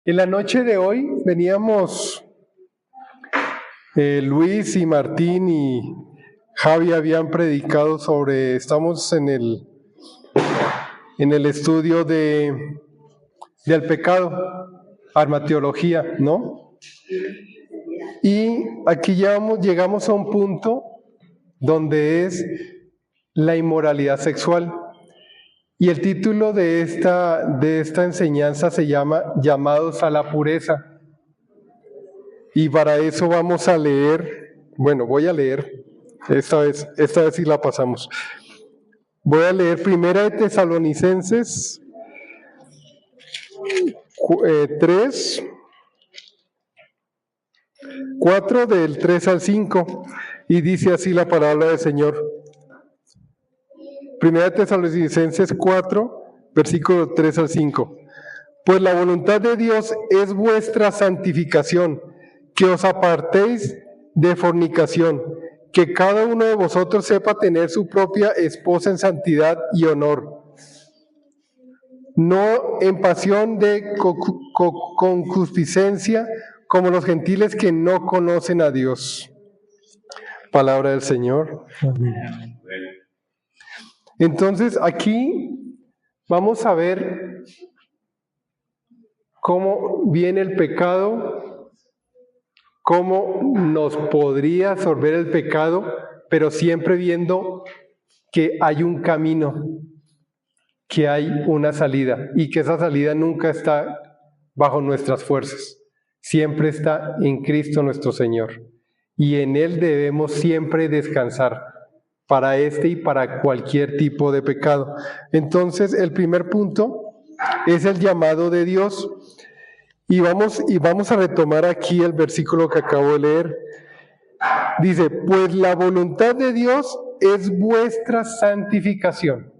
En la noche de hoy veníamos, Luis y Martín y Javi habían predicado sobre, estamos en el estudio del pecado, armateología, ¿no? Y aquí llegamos a un punto donde es la inmoralidad sexual. Y el título de esta enseñanza se llama Llamados a la pureza. Y para eso vamos a leer, voy a leer, esta vez sí la pasamos. Voy a leer 1 de Tesalonicenses 3, 4 del 3 al 5, y dice así la palabra del Señor. 1 de Tesalonicenses 4, versículo 3 al 5. Pues la voluntad de Dios es vuestra santificación, que os apartéis de fornicación, que cada uno de vosotros sepa tener su propia esposa en santidad y honor, no en pasión de concupiscencia, como los gentiles que no conocen a Dios. Palabra del Señor. Amén. Entonces, aquí vamos a ver cómo viene el pecado, cómo nos podría absorber el pecado, pero siempre viendo que hay un camino, que hay una salida, y que esa salida nunca está bajo nuestras fuerzas, siempre está en Cristo nuestro Señor, y en Él debemos siempre descansar, para este y para cualquier tipo de pecado. Entonces, el primer punto es el llamado de Dios. Y vamos a retomar aquí el versículo que acabo de leer. Dice, pues la voluntad de Dios es vuestra santificación.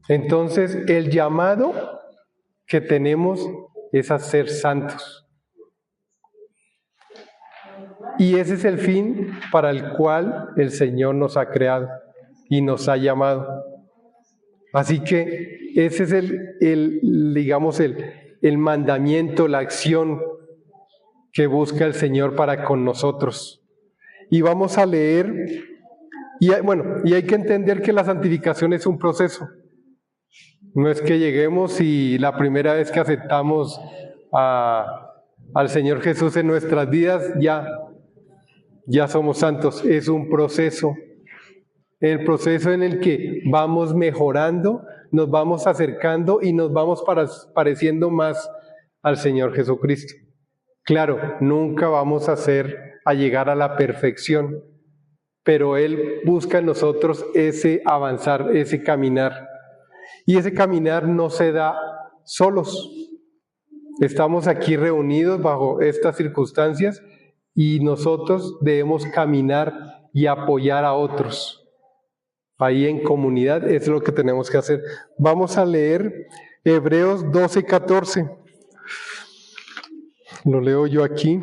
Entonces, el llamado que tenemos es a ser santos. Y ese es el fin para el cual el Señor nos ha creado y nos ha llamado. Así que ese es el mandamiento, la acción que busca el Señor para con nosotros. Y vamos a leer, y hay que entender que la santificación es un proceso. No es que lleguemos y la primera vez que aceptamos al Señor Jesús en nuestras vidas, ya somos santos. Es un proceso. El proceso en el que vamos mejorando, nos vamos acercando y nos vamos pareciendo más al Señor Jesucristo. Claro, nunca vamos a llegar a la perfección, pero Él busca en nosotros ese avanzar, ese caminar. Y ese caminar no se da solos. Estamos aquí reunidos bajo estas circunstancias y nosotros debemos caminar y apoyar a otros. Ahí en comunidad es lo que tenemos que hacer. Vamos a leer Hebreos 12:14. Lo leo yo aquí.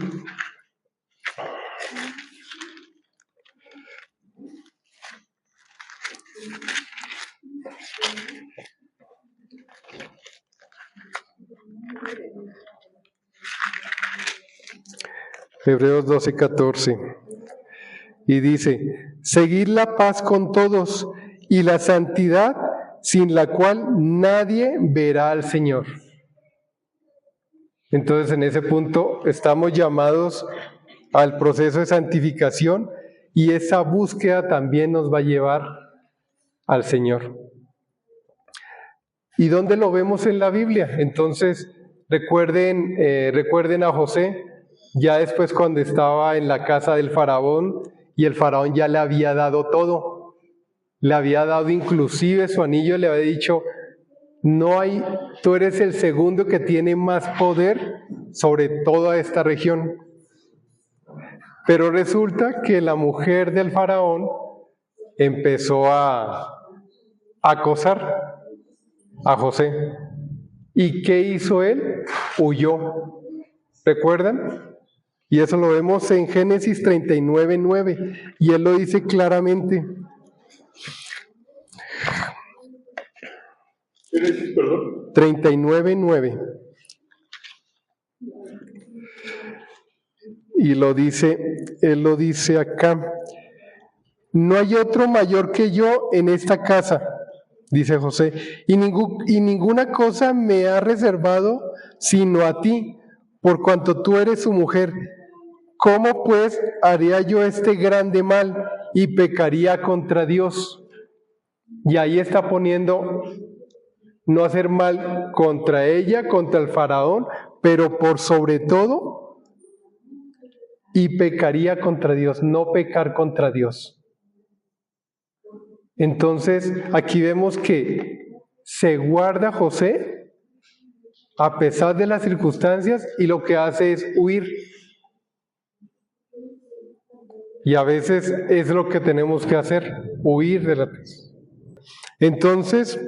Hebreos 12:14. Y dice, seguid la paz con todos y la santidad sin la cual nadie verá al Señor. Entonces, en ese punto estamos llamados al proceso de santificación y esa búsqueda también nos va a llevar al Señor. ¿Y dónde lo vemos en la Biblia? Entonces, recuerden a José, ya después cuando estaba en la casa del faraón y el faraón ya le había dado todo, le había dado inclusive su anillo, le había dicho, tú eres el segundo que tiene más poder sobre toda esta región. Pero resulta que la mujer del faraón empezó a acosar a José. ¿Y qué hizo él? Huyó. ¿Recuerdan? Y eso lo vemos en Génesis 39:9. Y él lo dice claramente. Génesis, perdón. 39:9. Y él lo dice acá. No hay otro mayor que yo en esta casa, dice José, y ninguna cosa me ha reservado sino a ti, por cuanto tú eres su mujer. ¿Cómo pues haría yo este grande mal y pecaría contra Dios? Y ahí está poniendo no hacer mal contra ella, contra el faraón, pero por sobre todo, y pecaría contra Dios, no pecar contra Dios. Entonces, aquí vemos que se guarda José a pesar de las circunstancias y lo que hace es huir. Y a veces es lo que tenemos que hacer, huir de la tentación. Entonces,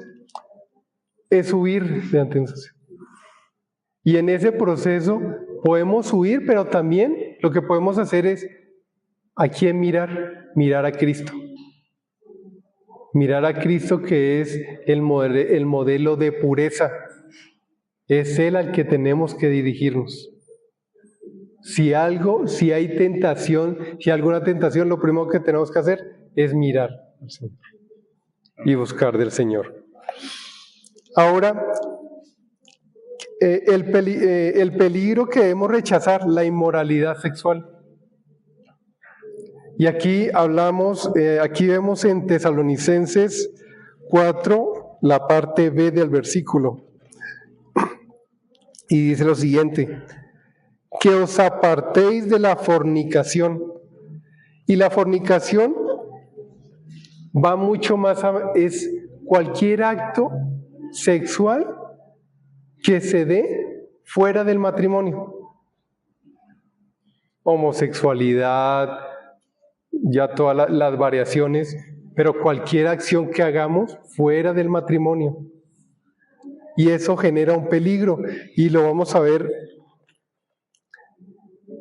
es huir de la tentación. Y en ese proceso podemos huir, pero también lo que podemos hacer es, ¿a quién mirar? Mirar a Cristo. Mirar a Cristo, que es el modelo de pureza. Es Él al que tenemos que dirigirnos. Si hay tentación, si hay alguna tentación, lo primero que tenemos que hacer es mirar al Señor y buscar del Señor. Ahora, el peligro que debemos rechazar, la inmoralidad sexual. Y aquí aquí vemos en Tesalonicenses 4, la parte B del versículo. Y dice lo siguiente: que os apartéis de la fornicación. Y la fornicación va mucho más es cualquier acto sexual que se dé fuera del matrimonio. Homosexualidad, ya todas las variaciones, pero cualquier acción que hagamos fuera del matrimonio. Y eso genera un peligro, y lo vamos a ver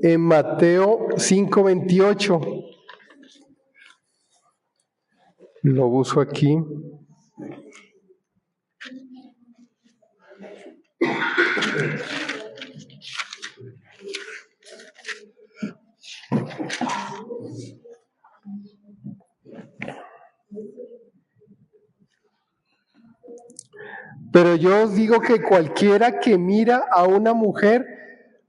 en Mateo 5:28. Lo busco aquí. Pero yo os digo que cualquiera que mira a una mujer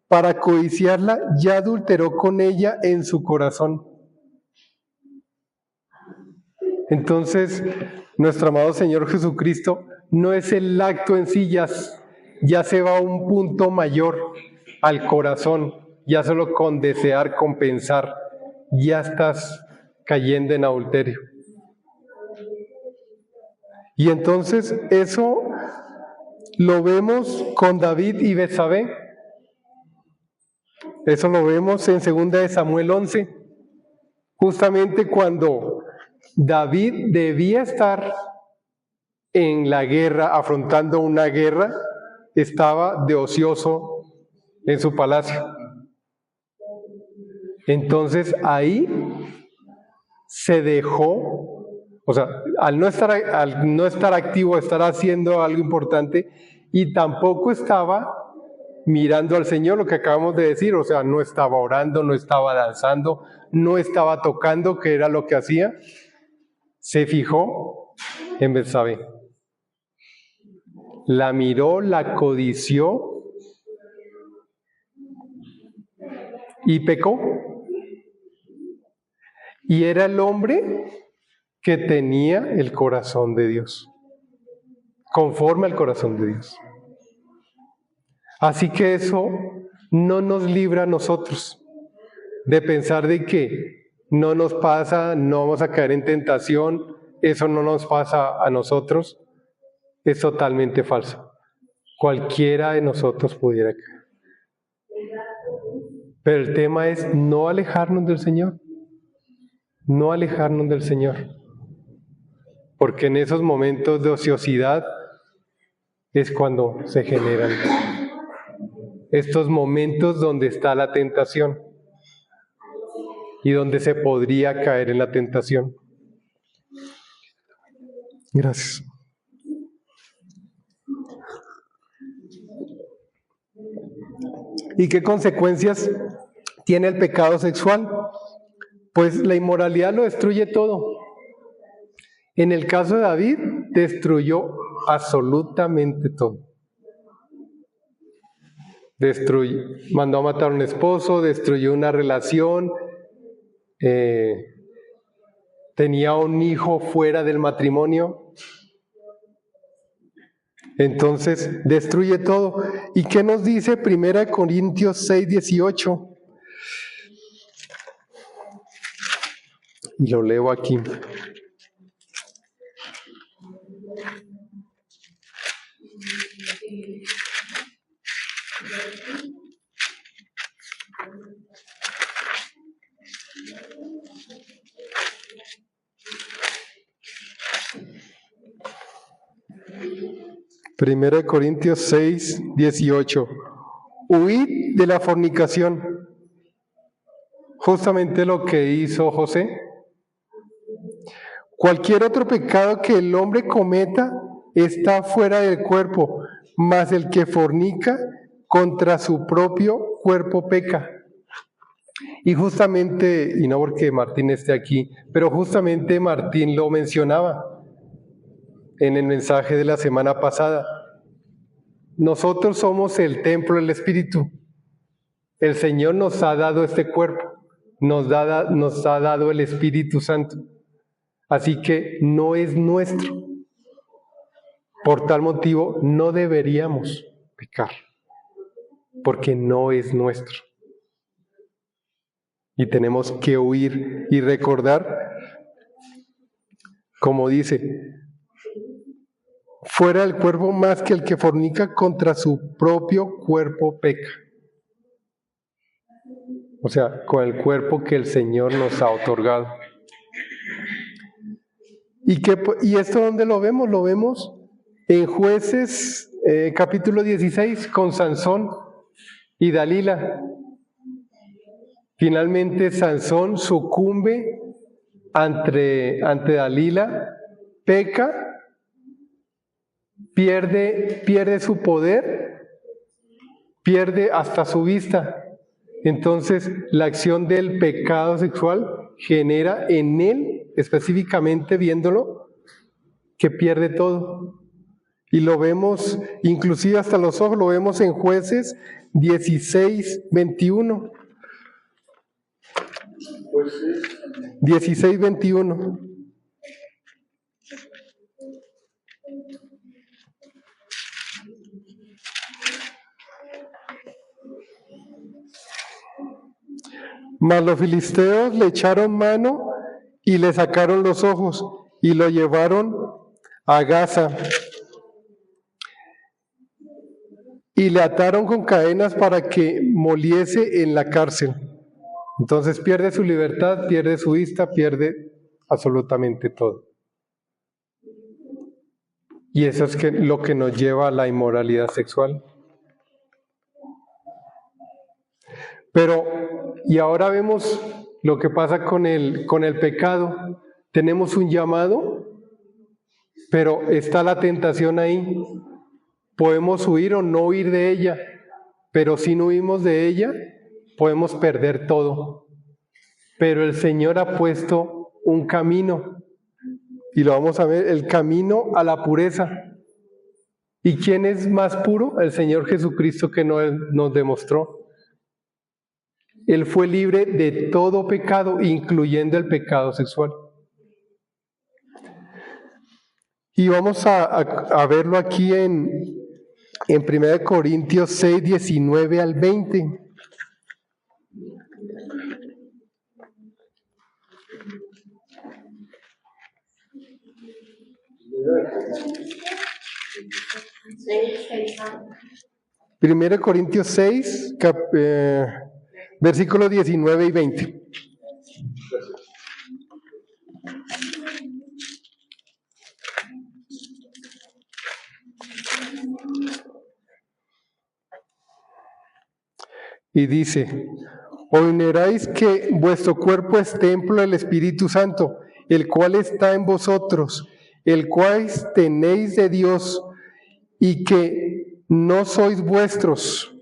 para codiciarla, ya adulteró con ella en su corazón. Entonces, nuestro amado Señor Jesucristo no es el acto en sí, ya se va a un punto mayor, al corazón, ya solo con desear, con pensar, ya estás cayendo en adulterio. Y entonces eso lo vemos con David y Betsabé. Eso lo vemos en 2 Samuel 11, justamente cuando David debía estar en la guerra, afrontando una guerra, estaba de ocioso en su palacio. Entonces ahí se dejó, o sea, al no estar activo, estar haciendo algo importante, y tampoco estaba mirando al Señor, lo que acabamos de decir, o sea, no estaba orando, no estaba danzando, no estaba tocando, que era lo que hacía. Se fijó en Betsabé. La miró, la codició y pecó. Y era el hombre que tenía el corazón de Dios, conforme al corazón de Dios. Así que eso no nos libra a nosotros de pensar de que no nos pasa, no vamos a caer en tentación, eso no nos pasa a nosotros. Es totalmente falso. Cualquiera de nosotros pudiera caer. Pero el tema es no alejarnos del Señor. No alejarnos del Señor. Porque en esos momentos de ociosidad es cuando se generan estos momentos donde está la tentación y donde se podría caer en la tentación. Gracias. ¿Y qué consecuencias tiene el pecado sexual? Pues la inmoralidad lo destruye todo. En el caso de David, destruyó absolutamente todo. Mandó a matar a un esposo, destruyó una relación, tenía un hijo fuera del matrimonio. Entonces, destruye todo. ¿Y qué nos dice 1 Corintios 6:18? Y lo leo aquí. Primera de Corintios 6:18. Huid de la fornicación. Justamente lo que hizo José. Cualquier otro pecado que el hombre cometa está fuera del cuerpo, mas el que fornica contra su propio cuerpo peca. Y justamente, y no porque Martín esté aquí, pero justamente Martín lo mencionaba en el mensaje de la semana pasada. Nosotros somos el templo del Espíritu. El Señor nos ha dado este cuerpo, nos ha dado el Espíritu Santo. Así que no es nuestro. Por tal motivo, no deberíamos pecar, porque no es nuestro. Y tenemos que huir y recordar, como dice, fuera del cuerpo más que el que fornica contra su propio cuerpo peca. O sea, con el cuerpo que el Señor nos ha otorgado. ¿Y esto dónde lo vemos? Lo vemos en Jueces capítulo 16 con Sansón y Dalila. Finalmente Sansón sucumbe ante Dalila, peca, pierde su poder, pierde hasta su vista. Entonces, la acción del pecado sexual genera en él, específicamente viéndolo, que pierde todo. Y lo vemos, inclusive hasta los ojos, lo vemos en Jueces 16:21. 16:21. Mas los filisteos le echaron mano y le sacaron los ojos y lo llevaron a Gaza y le ataron con cadenas para que moliese en la cárcel. Entonces pierde su libertad, pierde su vista, pierde absolutamente todo. Y eso es lo que nos lleva a la inmoralidad sexual. Pero, y ahora vemos lo que pasa con el pecado. Tenemos un llamado, pero está la tentación ahí. Podemos huir o no huir de ella, pero si no huimos de ella, podemos perder todo. Pero el Señor ha puesto un camino, y lo vamos a ver, el camino a la pureza. ¿Y quién es más puro? El Señor Jesucristo, que nos demostró. Él fue libre de todo pecado, incluyendo el pecado sexual. Y vamos a verlo aquí en 1 Corintios 6, 19 al 20. Primero Corintios 6, versículos 19 y 20. Y dice: ¿o ignoráis que vuestro cuerpo es templo del Espíritu Santo, el cual está en vosotros, el cual tenéis de Dios, y que no sois vuestros?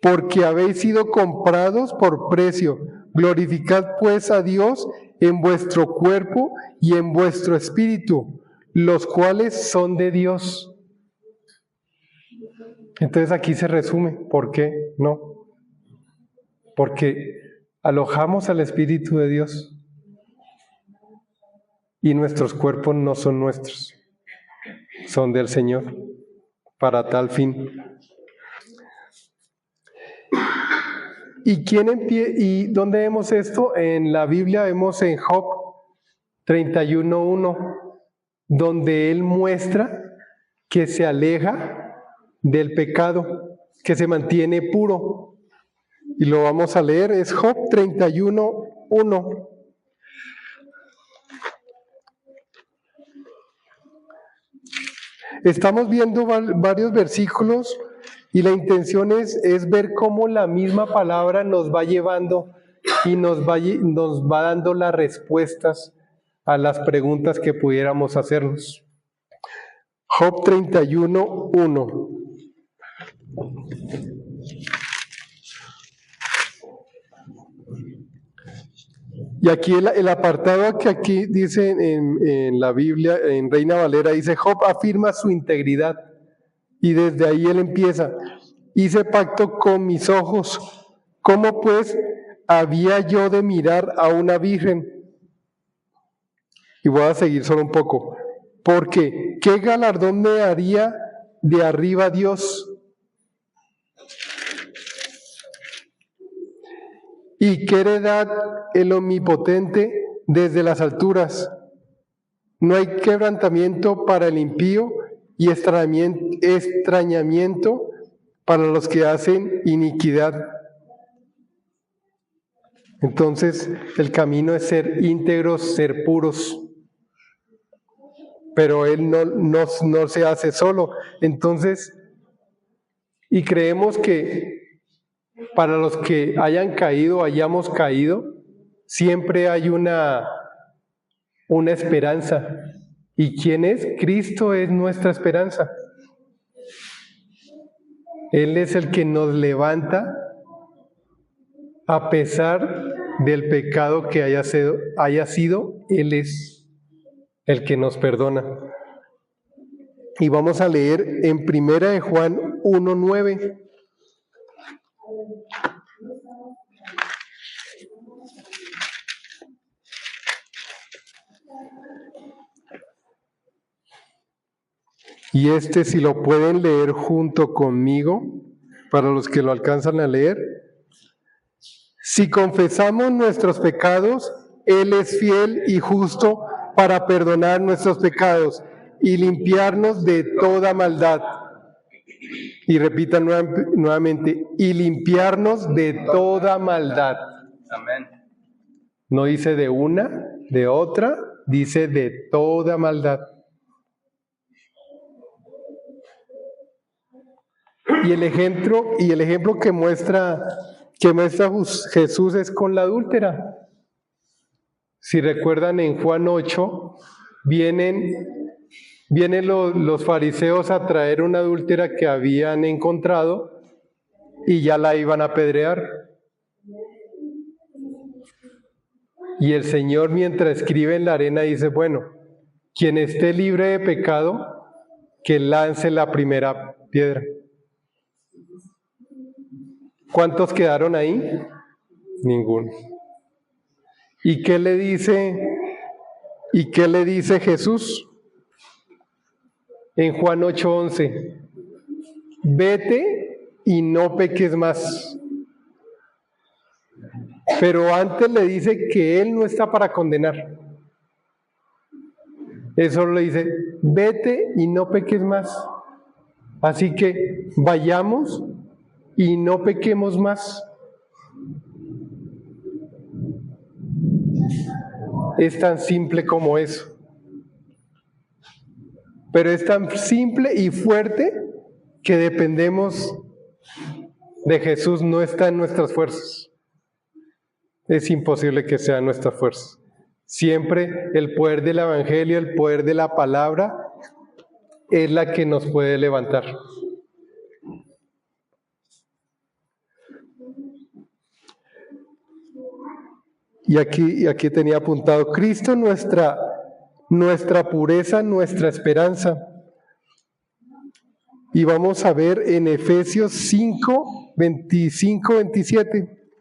porque habéis sido comprados por precio. Glorificad pues a Dios en vuestro cuerpo y en vuestro espíritu, los cuales son de Dios. Entonces aquí se resume, ¿por qué no? Porque alojamos al Espíritu de Dios y nuestros cuerpos no son nuestros, son del Señor, para tal fin. ¿Y dónde vemos esto? En la Biblia vemos en Job 31:1, donde él muestra que se aleja del pecado, que se mantiene puro. Y lo vamos a leer, es Job 31:1. Estamos viendo varios versículos y la intención es ver cómo la misma palabra nos va llevando y nos va dando las respuestas a las preguntas que pudiéramos hacernos. Job 31:1. Y aquí el apartado que aquí dice en la Biblia, en Reina Valera, dice: Job afirma su integridad. Y desde ahí él empieza: hice pacto con mis ojos, ¿cómo pues había yo de mirar a una virgen? Y voy a seguir solo un poco. Porque, ¿qué galardón me daría de arriba Dios? ¿Y qué heredad el Omnipotente desde las alturas? No hay quebrantamiento para el impío y extrañamiento para los que hacen iniquidad. Entonces, el camino es ser íntegros, ser puros. Pero Él no se hace solo. Entonces, y creemos que para los que hayamos caído, siempre hay una esperanza. ¿Y quién es? Cristo es nuestra esperanza. Él es el que nos levanta a pesar del pecado que haya sido, Él es el que nos perdona. Y vamos a leer en 1 de Juan 1:9. Y si lo pueden leer junto conmigo, para los que lo alcanzan a leer. Si confesamos nuestros pecados, Él es fiel y justo para perdonar nuestros pecados y limpiarnos de toda maldad. Y repitan nuevamente, y limpiarnos de toda maldad. Amén. No dice de una, de otra, dice de toda maldad. Y el ejemplo que muestra Jesús es con la adúltera. Si recuerdan, en Juan 8 vienen los fariseos a traer una adúltera que habían encontrado y ya la iban a apedrear. Y el Señor, mientras escribe en la arena, dice: bueno, quien esté libre de pecado, que lance la primera piedra. ¿Cuántos quedaron ahí? Ninguno. ¿Y qué le dice Jesús? En Juan 8:11, vete y no peques más. Pero antes le dice que Él no está para condenar. Eso le dice: vete y no peques más. Así que vayamos y no pequemos más. Es tan simple como eso. Pero es tan simple y fuerte que dependemos de Jesús, no está en nuestras fuerzas. Es imposible que sea nuestra fuerza. Siempre el poder del Evangelio, el poder de la palabra, es la que nos puede levantar. Y aquí tenía apuntado, Cristo nuestra pureza, nuestra esperanza. Y vamos a ver en Efesios 5, 25, 27.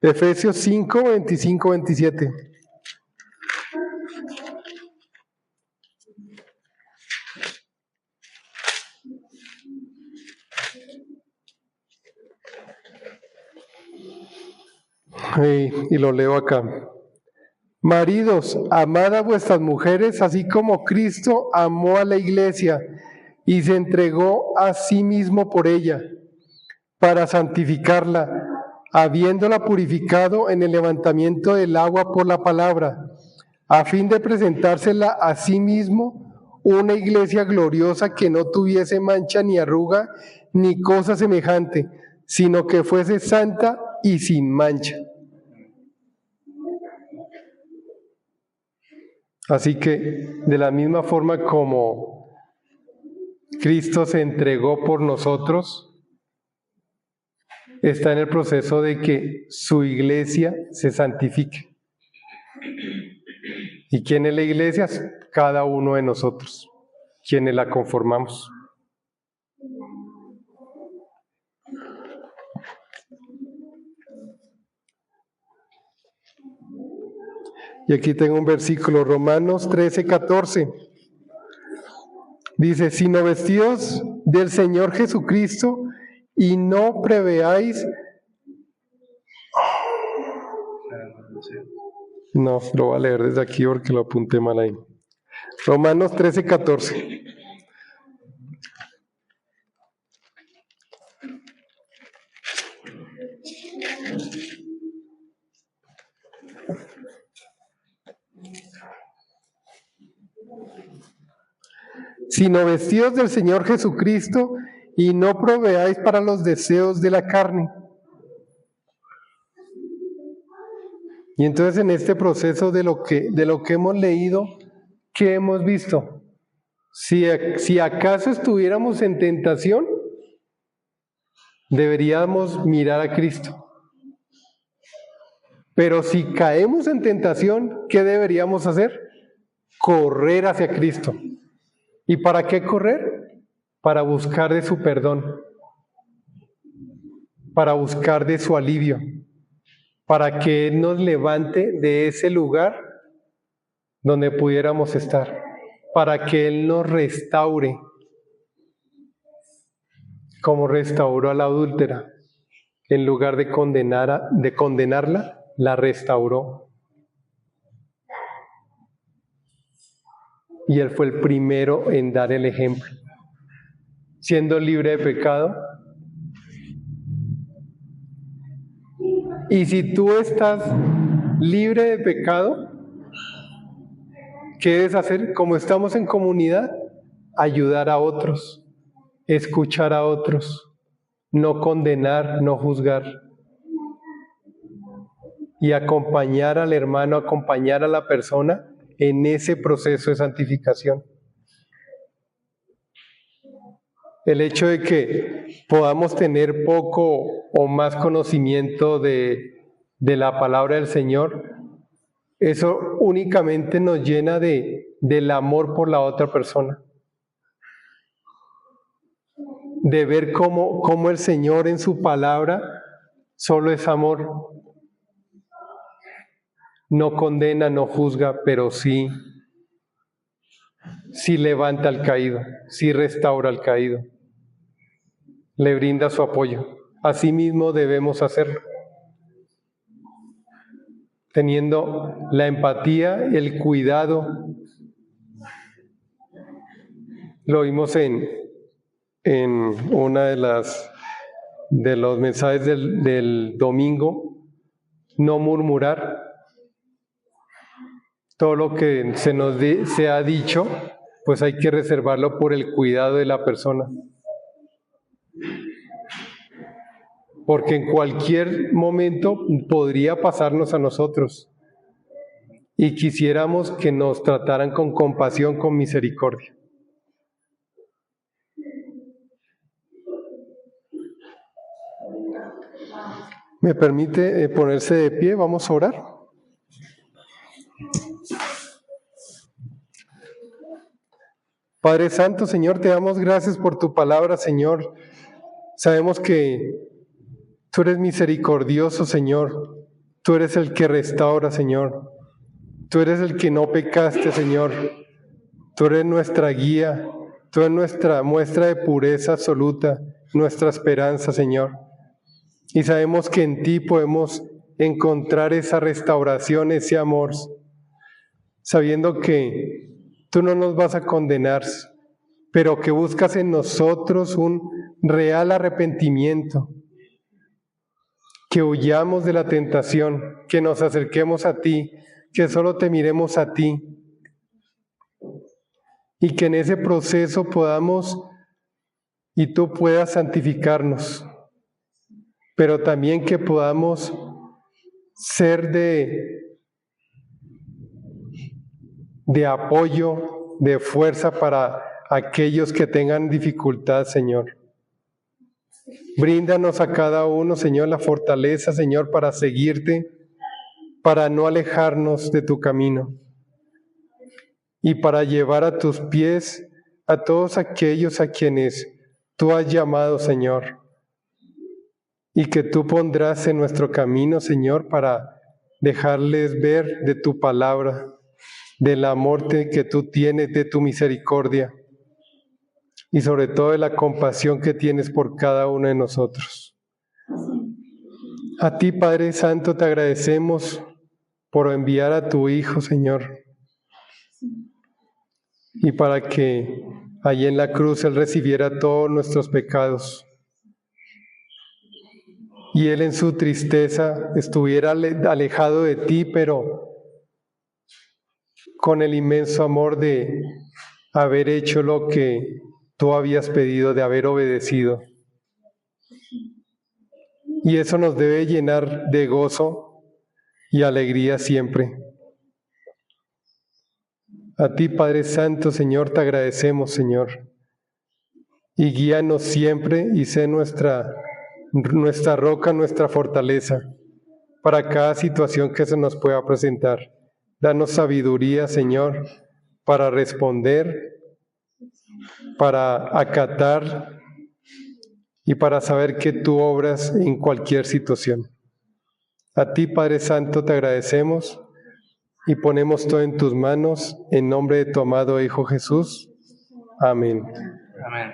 Efesios 5, 25, 27. Y lo leo acá. Maridos, amad a vuestras mujeres, así como Cristo amó a la iglesia y se entregó a sí mismo por ella, para santificarla, habiéndola purificado en el levantamiento del agua por la palabra, a fin de presentársela a sí mismo una iglesia gloriosa que no tuviese mancha ni arruga ni cosa semejante, sino que fuese santa y sin mancha. Así que, de la misma forma como Cristo se entregó por nosotros, está en el proceso de que su iglesia se santifique. ¿Y quién es la iglesia? Cada uno de nosotros, quienes la conformamos. Y aquí tengo un versículo, Romanos 13, 14. Dice, sino vestidos del Señor Jesucristo y no preveáis... No, lo voy a leer desde aquí porque lo apunté mal ahí. Romanos 13, 14. Sino vestidos del Señor Jesucristo y no proveáis para los deseos de la carne. Y entonces en este proceso de lo que hemos leído, ¿qué hemos visto? Si acaso estuviéramos en tentación, deberíamos mirar a Cristo. Pero si caemos en tentación, ¿qué deberíamos hacer? Correr hacia Cristo. ¿Y para qué correr? Para buscar de su perdón, para buscar de su alivio, para que Él nos levante de ese lugar donde pudiéramos estar, para que Él nos restaure, como restauró a la adúltera. En lugar de condenarla, la restauró. Y Él fue el primero en dar el ejemplo. Siendo libre de pecado. Y si tú estás libre de pecado, ¿qué debes hacer? Como estamos en comunidad, ayudar a otros, escuchar a otros, no condenar, no juzgar. Y acompañar al hermano, acompañar a la persona en ese proceso de santificación. El hecho de que podamos tener poco o más conocimiento de la palabra del Señor, eso únicamente nos llena del amor por la otra persona. De ver cómo el Señor en su palabra solo es amor. No condena, no juzga, pero sí levanta al caído, sí restaura al caído, le brinda su apoyo. Asimismo debemos hacerlo, teniendo la empatía, el cuidado. Lo vimos en una de los mensajes del domingo, no murmurar. Todo lo que se ha dicho, pues hay que reservarlo por el cuidado de la persona. Porque en cualquier momento podría pasarnos a nosotros y quisiéramos que nos trataran con compasión, con misericordia. ¿Me permite ponerse de pie? Vamos a orar. Padre Santo, Señor, te damos gracias por tu palabra, Señor. Sabemos que tú eres misericordioso, Señor. Tú eres el que restaura, Señor. Tú eres el que no pecaste, Señor. Tú eres nuestra guía. Tú eres nuestra muestra de pureza absoluta, nuestra esperanza, Señor. Y sabemos que en ti podemos encontrar esa restauración, ese amor, sabiendo que tú no nos vas a condenar, pero que buscas en nosotros un real arrepentimiento, que huyamos de la tentación, que nos acerquemos a ti, que solo te miremos a ti, y que en ese proceso podamos y tú puedas santificarnos, pero también que podamos ser de apoyo, de fuerza para aquellos que tengan dificultad, Señor. Bríndanos a cada uno, Señor, la fortaleza, Señor, para seguirte, para no alejarnos de tu camino y para llevar a tus pies a todos aquellos a quienes tú has llamado, Señor, y que tú pondrás en nuestro camino, Señor, para dejarles ver de tu palabra, del amor que tú tienes, de tu misericordia y sobre todo de la compasión que tienes por cada uno de nosotros. A ti, Padre Santo, te agradecemos por enviar a tu Hijo, Señor, y para que allí en la cruz Él recibiera todos nuestros pecados y Él en su tristeza estuviera alejado de ti, pero con el inmenso amor de haber hecho lo que tú habías pedido, de haber obedecido. Y eso nos debe llenar de gozo y alegría siempre. A ti, Padre Santo, Señor, te agradecemos, Señor. Y guíanos siempre y sé nuestra roca, nuestra fortaleza, para cada situación que se nos pueda presentar. Danos sabiduría, Señor, para responder, para acatar y para saber que tú obras en cualquier situación. A ti, Padre Santo, te agradecemos y ponemos todo en tus manos, en nombre de tu amado Hijo Jesús. Amén. Amén.